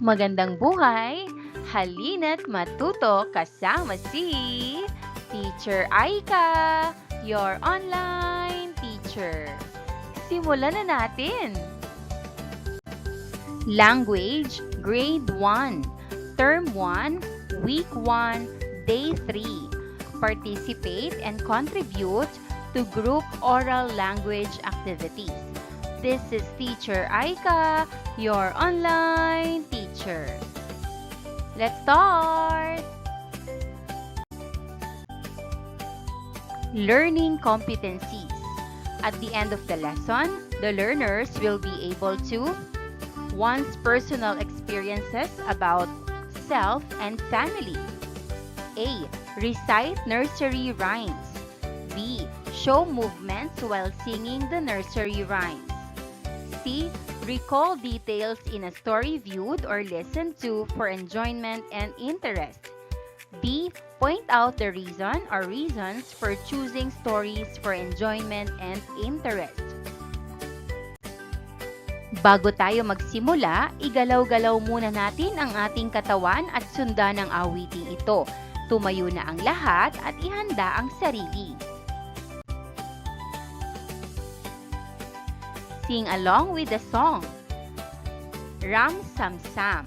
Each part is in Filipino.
Magandang buhay! Halina't matuto kasama si Teacher Aika, your online teacher. Simulan na natin! Language, Grade 1, Term 1, Week 1, Day 3. Participate and contribute to group oral language activities. This is Teacher Aika, your online teacher. Let's start! Learning competencies. At the end of the lesson, the learners will be able to one's personal experiences about self and family. A. Recite nursery rhymes. B. Show movements while singing the nursery rhymes. C. Recall details in a story viewed or listened to for enjoyment and interest. D. Point out the reason or reasons for choosing stories for enjoyment and interest. Bago tayo magsimula, igalaw-galaw muna natin ang ating katawan at sundan ang awiting ito. Tumayo na ang lahat at ihanda ang sarili. Sing along with the song. Ram Sam Sam.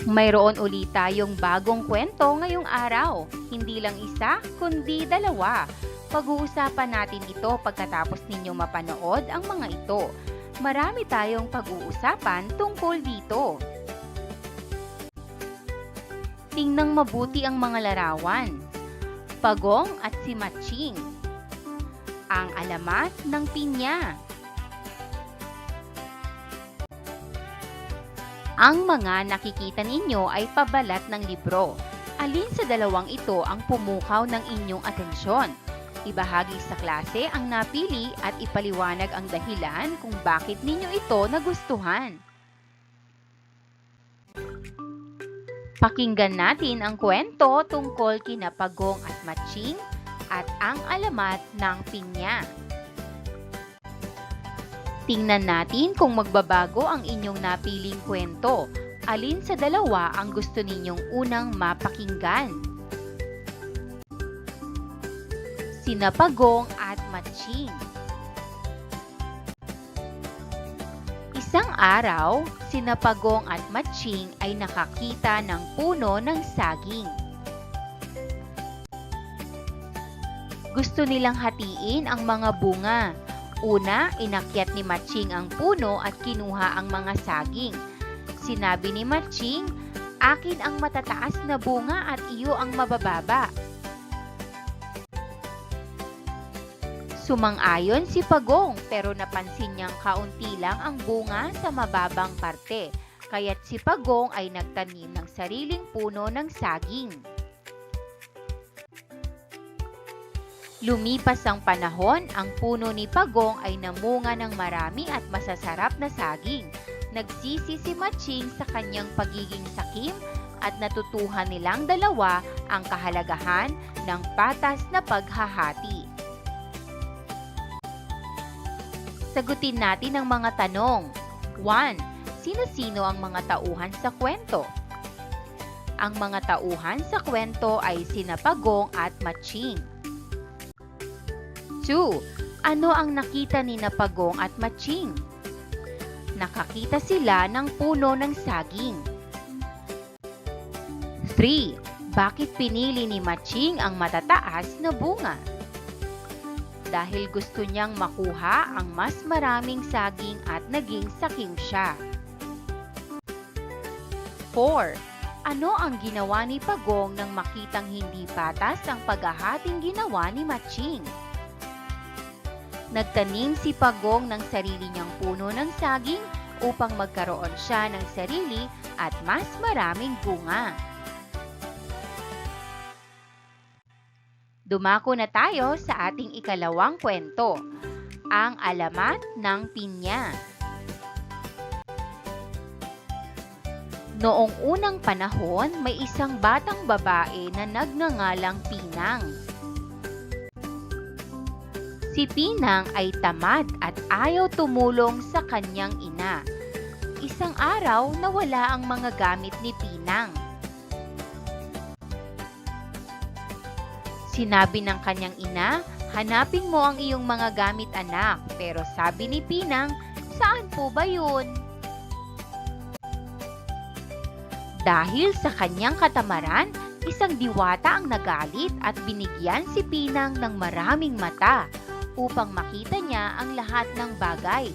Mayroon ulit tayong bagong kwento ngayong araw. Hindi lang isa, kundi dalawa. Pag-uusapan natin ito pagkatapos ninyong mapanood ang mga ito. Marami tayong pag-uusapan tungkol dito. Tingnan mabuti ang mga larawan. Pagong at si Matching. Ang alamat ng pinya. Ang mga nakikita ninyo ay pabalat ng libro. Alin sa dalawang ito ang pumukaw ng inyong atensyon? Ibahagi sa klase ang napili at ipaliwanag ang dahilan kung bakit ninyo ito nagustuhan. Pakinggan natin ang kwento tungkol kina Pagong at Matching at ang alamat ng pinya. Tingnan natin kung magbabago ang inyong napiling kwento. Alin sa dalawa ang gusto ninyong unang mapakinggan? Sina Pagong at Matching. Isang araw, sina Pagong at Matching ay nakakita ng puno ng saging. Gusto nilang hatiin ang mga bunga. Una, inakyat ni Matching ang puno at kinuha ang mga saging. Sinabi ni Matching, "Akin ang matataas na bunga at iyo ang mabababa." Sumang-ayon si Pagong pero napansin niyang kaunti lang ang bunga sa mababang parte, kaya't si Pagong ay nagtanim ng sariling puno ng saging. Lumipas ang panahon, ang puno ni Pagong ay namunga ng marami at masasarap na saging. Nagsisi si Matching sa kanyang pagiging sakim at natutuhan nilang dalawa ang kahalagahan ng patas na paghahati. Sagutin natin ang mga tanong. 1. Sino-sino ang mga tauhan sa kwento? Ang mga tauhan sa kwento ay sina Pagong at Matching. 2. Ano ang nakita ni Pagong at Matching? Nakakita sila ng puno ng saging. 3. Bakit pinili ni Matching ang matataas na bunga? Dahil gusto niyang makuha ang mas maraming saging at naging sakim siya. 4. Ano ang ginawa ni Pagong nang makitang hindi patas ang paghahating ginawa ni Matching? Nagtanim si Pagong ng sarili niyang puno ng saging upang magkaroon siya ng sarili at mas maraming bunga. Dumako na tayo sa ating ikalawang kwento, ang alamat ng pinya. Noong unang panahon, may isang batang babae na nagngangalang Pinang. Si Pinang ay tamad at ayaw tumulong sa kanyang ina. Isang araw nawala ang mga gamit ni Pinang. Sinabi ng kanyang ina, "Hanapin mo ang iyong mga gamit, anak." Pero sabi ni Pinang, "Saan po ba yun?" Dahil sa kanyang katamaran, isang diwata ang nagalit at binigyan si Pinang ng maraming mata upang makita niya ang lahat ng bagay.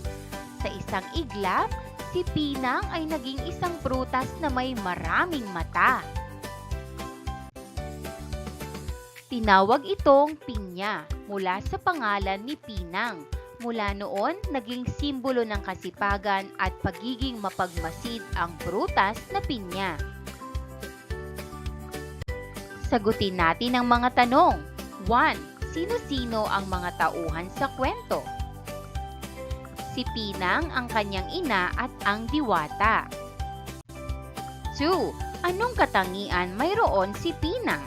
Sa isang iglap, si Pinang ay naging isang prutas na may maraming mata. Tinawag itong pinya mula sa pangalan ni Pinang. Mula noon, naging simbolo ng kasipagan at pagiging mapagmasid ang prutas na pinya. Sagutin natin ang mga tanong. 1. Sino-sino ang mga tauhan sa kwento? Si Pinang, ang kanyang ina at ang diwata. 2. Anong katangian mayroon si Pinang?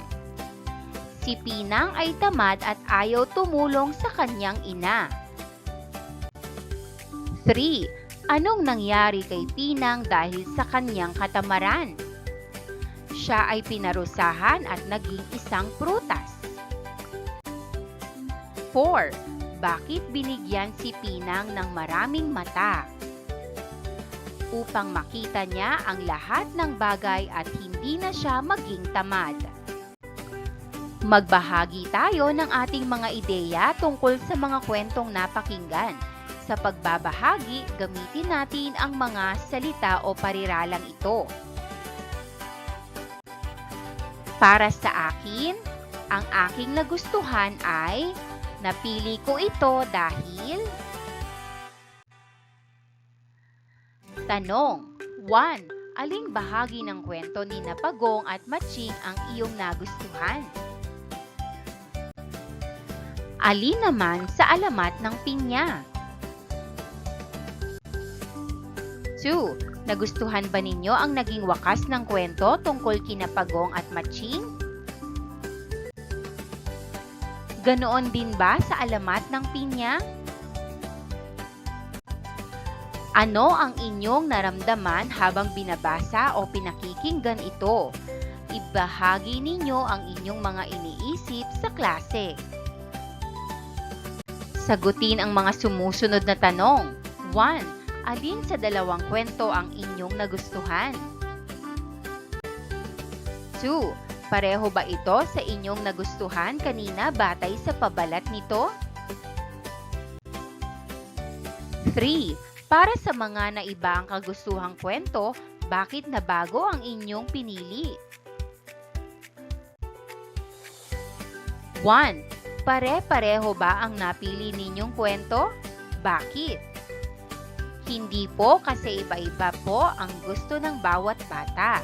Si Pinang ay tamad at ayaw tumulong sa kanyang ina. 3. Anong nangyari kay Pinang dahil sa kanyang katamaran? Siya ay pinarusahan at naging isang prutas. 4. Bakit binigyan si Pinang ng maraming mata? Upang makita niya ang lahat ng bagay at hindi na siya maging tamad. Magbahagi tayo ng ating mga ideya tungkol sa mga kwentong napakinggan. Sa pagbabahagi, gamitin natin ang mga salita o pariralang ito. Para sa akin, ang aking nagustuhan ay napili ko ito dahil... Tanong 1. Aling bahagi ng kwento ni Pagong at Matching ang iyong nagustuhan? Alin naman sa alamat ng pinya? 2. Nagustuhan ba ninyo ang naging wakas ng kwento tungkol kina Pagong at Matching? Ganoon din ba sa alamat ng pinya? Ano ang inyong naramdaman habang binabasa o pinakikinggan ito? Ibahagi ninyo ang inyong mga iniisip sa klase. Sagutin ang mga sumusunod na tanong. 1. Alin sa dalawang kwento ang inyong nagustuhan? 2. Pareho ba ito sa inyong nagustuhan kanina batay sa pabalat nito? 3. Para sa mga naiba ang kagustuhang kwento, bakit nabago ang inyong pinili? 1. Pare-pareho ba ang napili ninyong kwento? Bakit? Hindi po, kasi iba-iba po ang gusto ng bawat bata.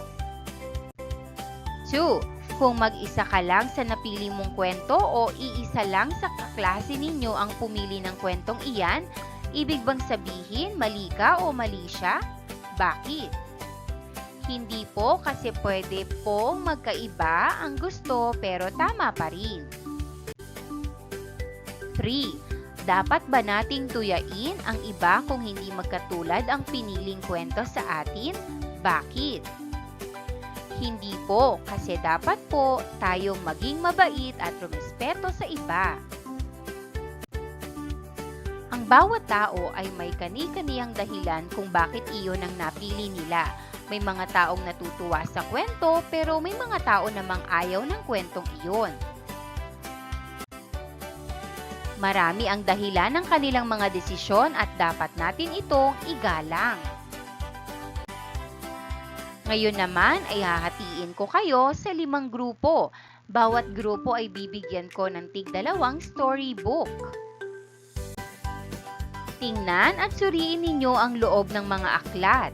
2. Kung mag-isa ka lang sa napili mong kwento o iisa lang sa kaklase ninyo ang pumili ng kwentong iyan, ibig bang sabihin mali ka o mali siya? Bakit? Hindi po, kasi pwede pong magkaiba ang gusto pero tama pa rin. 3. Dapat ba nating tuyain ang iba kung hindi magkatulad ang piniling kwento sa atin? Bakit? Hindi po, kasi dapat po tayong maging mabait at rumespeto sa iba. Ang bawat tao ay may kani-kaniyang dahilan kung bakit iyon ang napili nila. May mga taong natutuwa sa kwento pero may mga tao namang ayaw ng kwentong iyon. Marami ang dahilan ng kanilang mga desisyon at dapat natin itong igalang. Ngayon naman ay hahatiin ko kayo sa 5 grupo. Bawat grupo ay bibigyan ko ng tig-2 storybook. Tingnan at suriin ninyo ang loob ng mga aklat.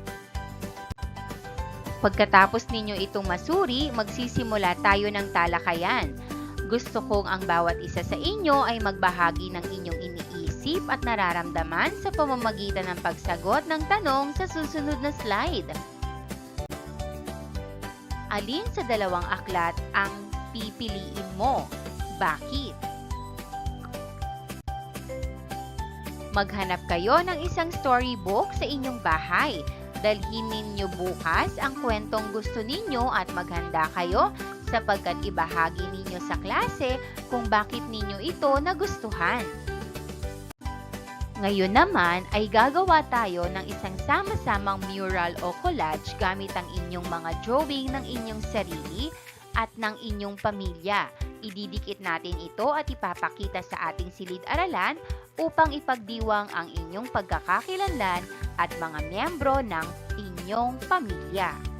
Pagkatapos ninyo itong masuri, magsisimula tayo ng talakayan. Gusto kong ang bawat isa sa inyo ay magbahagi ng inyong iniisip at nararamdaman sa pamamagitan ng pagsagot ng tanong sa susunod na slide. Alin sa 2 aklat ang pipiliin mo? Bakit? Maghanap kayo ng isang storybook sa inyong bahay. Dalhin ninyo bukas ang kwentong gusto ninyo at maghanda kayo sapagkat ibahagi ninyo sa klase kung bakit ninyo ito nagustuhan. Ngayon naman ay gagawa tayo ng isang sama-samang mural o collage gamit ang inyong mga drawing ng inyong sarili at ng inyong pamilya. Ididikit natin ito at ipapakita sa ating silid-aralan upang ipagdiwang ang inyong pagkakakilanlan at mga miyembro ng inyong pamilya.